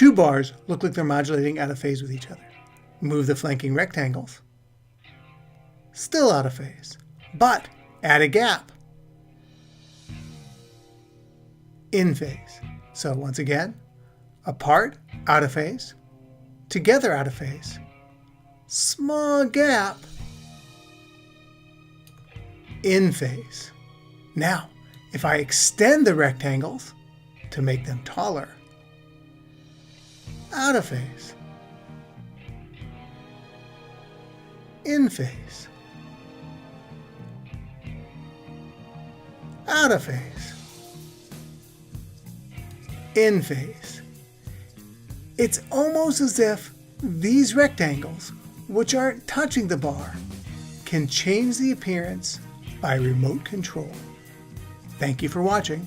Two bars look like they're modulating out of phase with each other. Move the flanking rectangles. Still out of phase, but add a gap. In phase. So once again, apart, out of phase, together out of phase, small gap, in phase. Now, if I extend the rectangles to make them taller, out of phase, in phase, out of phase, in phase. It's almost as if these rectangles, which aren't touching the bar, can change the appearance by remote control. Thank you for watching.